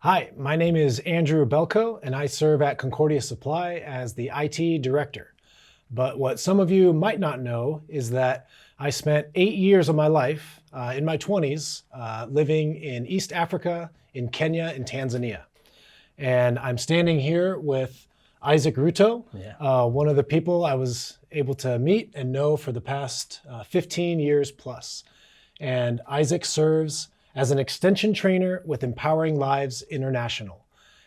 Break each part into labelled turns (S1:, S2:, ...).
S1: Hi, my name is Andrew Belko, and I serve at Concordia Supply as the IT director. But what some of you might not know is that I spent 8 years of my life in my 20s living in East Africa, in Kenya, and Tanzania. And I'm standing here with Isaac Ruto, one of the people I was able to meet and know for the past 15 years plus. And Isaac serves as an extension trainer with Empowering Lives International.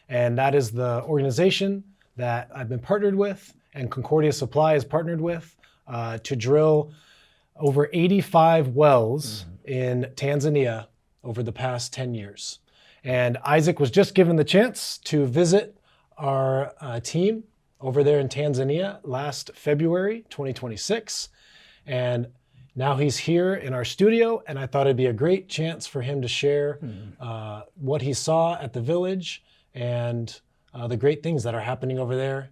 S1: And that is the organization that I've been partnered with and Concordia Supply is partnered with to drill over 85 wells in Tanzania over the past 10 years. And Isaac was just given the chance to visit our team over there in Tanzania last February 2026. And now he's here in our studio, and I thought it'd be a great chance for him to share what he saw at the village and the great things that are happening over there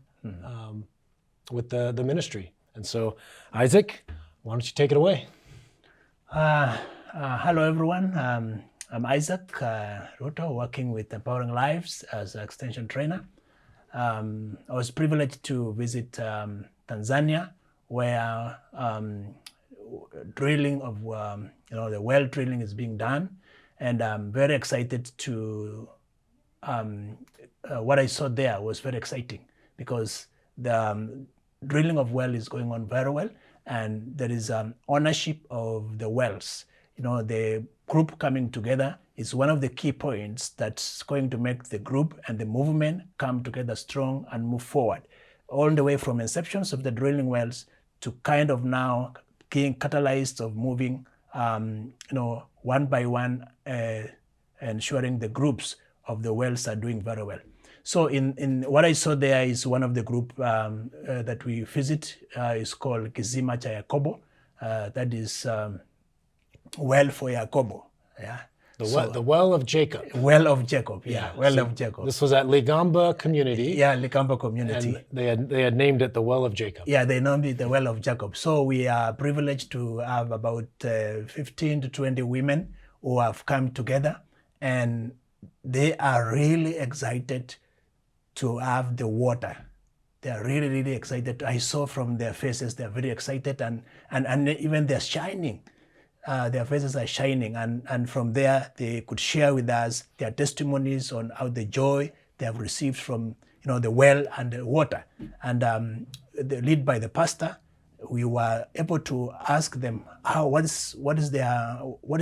S1: with the ministry. And so, Isaac, why don't you take it away?
S2: Hello, everyone. I'm Isaac Ruto, working with Empowering Lives as an extension trainer. I was privileged to visit Tanzania, where drilling of the well drilling is being done, and I'm very excited to what I saw there was very exciting because the drilling of well is going on very well, and there is ownership of the wells. The group coming together is one of the key points that's going to make the group and the movement come together strong and move forward, all the way from inceptions of the drilling wells to kind of now being catalyzed of moving, one by one, ensuring the groups of the wells are doing very well. So in what I saw there is one of the group that we visit is called Kizima cha Yakobo. That is well for Yakobo. Yeah.
S1: The well of Jacob.
S2: Well of Jacob, yeah. Well of Jacob.
S1: This was at Ligamba community.
S2: Yeah, Ligamba community.
S1: And they had named it the well of Jacob.
S2: Yeah, they named it the well of Jacob. So we are privileged to have about 15 to 20 women who have come together, and they are really excited to have the water. They are really, really excited. I saw from their faces, they're very excited, and even they're shining. Their faces are shining, and from there they could share with us their testimonies on how the joy they have received from the well and the water. And the lead by the pastor, we were able to ask them what is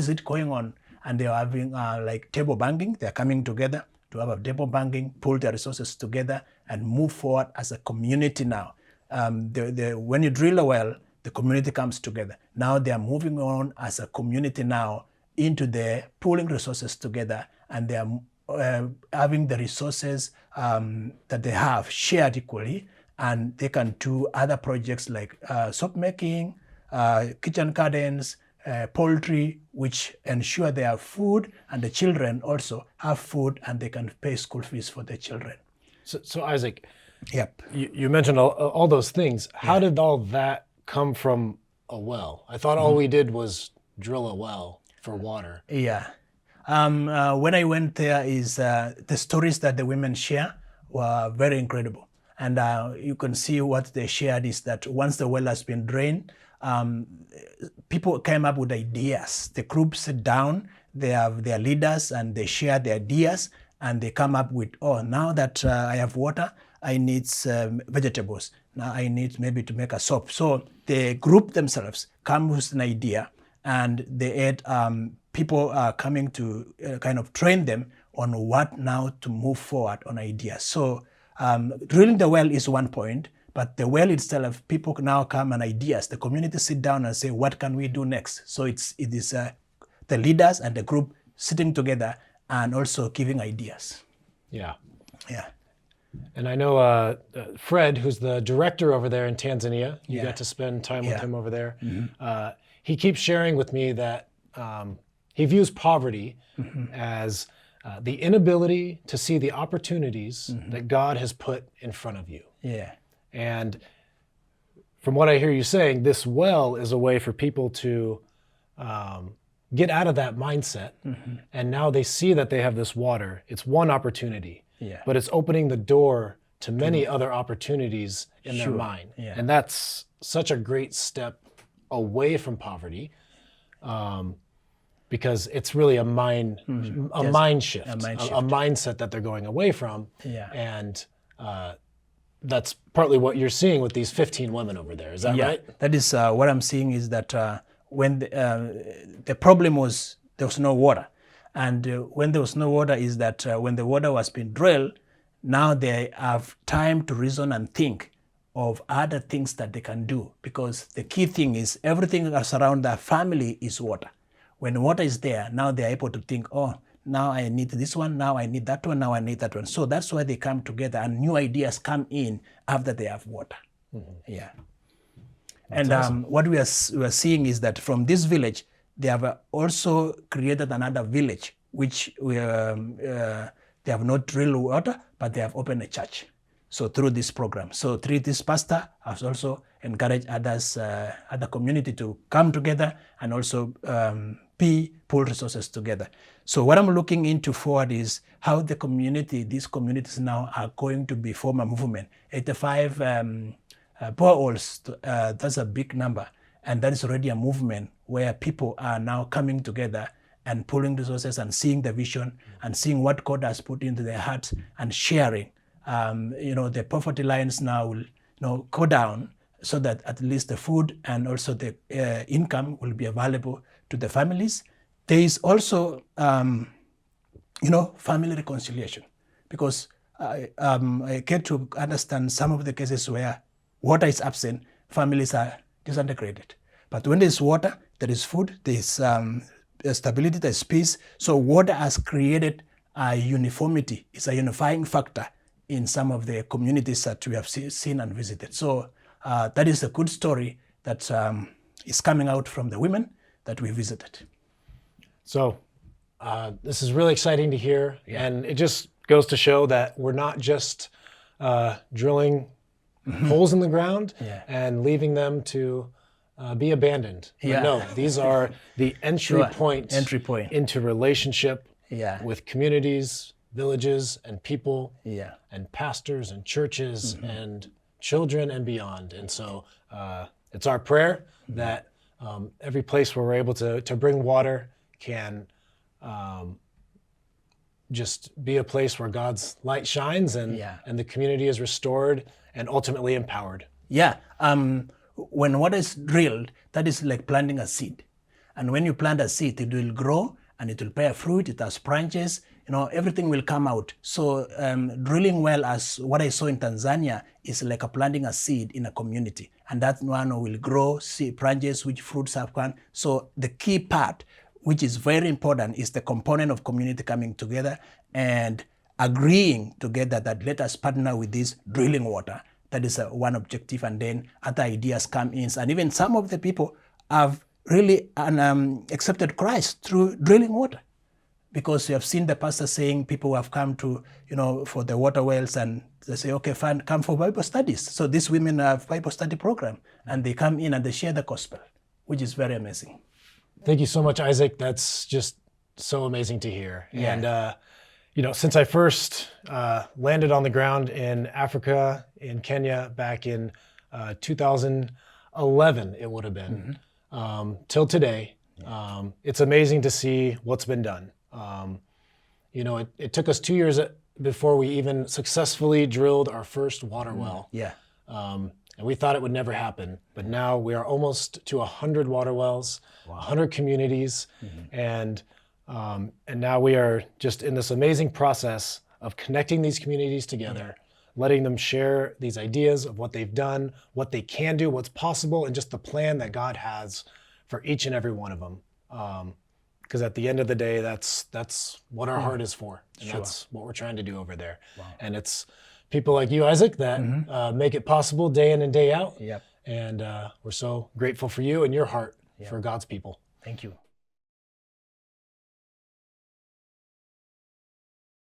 S2: it going on, and they are having like table banking. They're coming together to have a table banking, pull their resources together, and move forward as a community now. When you drill a well, the community comes together. Now they are moving on as a community now into the pooling resources together, and they are having the resources that they have shared equally, and they can do other projects like soap making, kitchen gardens, poultry, which ensure they have food, and the children also have food, and they can pay school fees for their children.
S1: So Isaac,
S2: yep,
S1: you mentioned all those things. How did all that come from a well? I thought all we did was drill a well for water.
S2: Yeah. When I went there, the stories that the women share were very incredible. And you can see what they shared is that once the well has been drained, people came up with ideas. The group sit down, they have their leaders, and they share their ideas, and they come up with, now that I have water, I need vegetables. Now I need maybe to make a soap. So the group themselves come with an idea, and they had people coming to kind of train them on what now to move forward on ideas. So drilling the well is one point, but the well itself, people now come and ideas. The community sit down and say, what can we do next? So it is the leaders and the group sitting together and also giving ideas.
S1: Yeah.
S2: Yeah.
S1: And I know Fred, who's the director over there in Tanzania, you got to spend time with him over there. He keeps sharing with me that he views poverty as the inability to see the opportunities that God has put in front of you.
S2: Yeah.
S1: And from what I hear you saying, this well is a way for people to get out of that mindset. And now they see that they have this water. It's one opportunity,
S2: Yeah.
S1: but it's opening the door to many other opportunities in their mind.
S2: Yeah.
S1: And that's such a great step away from poverty, because it's really a mind shift, a mindset that they're going away from.
S2: Yeah.
S1: And that's partly what you're seeing with these 15 women over there. Is that right?
S2: That is what I'm seeing is that when the problem was there was no water. And when there was no water is that when the water was being drilled, now they have time to reason and think of other things that they can do. Because the key thing is everything that's around their family is water. When water is there, now they're able to think, oh, now I need this one, now I need that one, now I need that one. So that's why they come together and new ideas come in after they have water. Yeah.
S1: That's
S2: and
S1: awesome.
S2: what we are seeing is that from this village, they have also created another village, which they have not drilled water, but they have opened a church. So through this program. So through this pastor has also encouraged others, other community to come together and also pool resources together. So what I'm looking into forward is how the community, these communities now are going to form a movement. 85 boreholes, that's a big number. And that is already a movement where people are now coming together and pulling resources and seeing the vision and seeing what God has put into their hearts and sharing. The poverty lines now will go down so that at least the food and also the income will be available to the families. There is also, family reconciliation, because I get to understand some of the cases where water is absent, families are disintegrated. But when there's water, there is food, there is stability, there is peace. So water has created a uniformity. It's a unifying factor in some of the communities that we have seen and visited. So that is a good story that is coming out from the women that we visited.
S1: So this is really exciting to hear. Yeah. And it just goes to show that we're not just drilling holes in the ground and leaving them to be abandoned. But no, these are the entry point into relationship with communities, villages, and people, and pastors and churches and children and beyond. And so it's our prayer that every place where we're able to bring water can just be a place where God's light shines and the community is restored and ultimately empowered.
S2: When water is drilled, that is like planting a seed. And when you plant a seed, it will grow and it will bear fruit, it has branches, everything will come out. So drilling well, as what I saw in Tanzania, is like planting a seed in a community. And that one will grow, see branches, which fruits have come. So the key part, which is very important, is the component of community coming together and agreeing together that let us partner with this drilling water. That is one objective, and then other ideas come in. And even some of the people have really accepted Christ through drilling water. Because you have seen the pastor saying people have come to, for the water wells, and they say, okay, fine, come for Bible studies. So these women have Bible study program, and they come in and they share the gospel, which is very amazing.
S1: Thank you so much, Isaac. That's just so amazing to hear. And, since I first landed on the ground in Africa, in Kenya, back in 2011, it would have been, till today, it's amazing to see what's been done. It took us 2 years before we even successfully drilled our first water well. And we thought it would never happen, but now we are almost to 100 water wells, 100 communities, and now we are just in this amazing process of connecting these communities together, letting them share these ideas of what they've done, what they can do, what's possible, and just the plan that God has for each and every one of them. Because at the end of the day, that's what our heart is for, and that's what we're trying to do over there. And it's people like you, Isaac, that make it possible day in and day out. And we're so grateful for you and your heart for God's people.
S2: Thank you.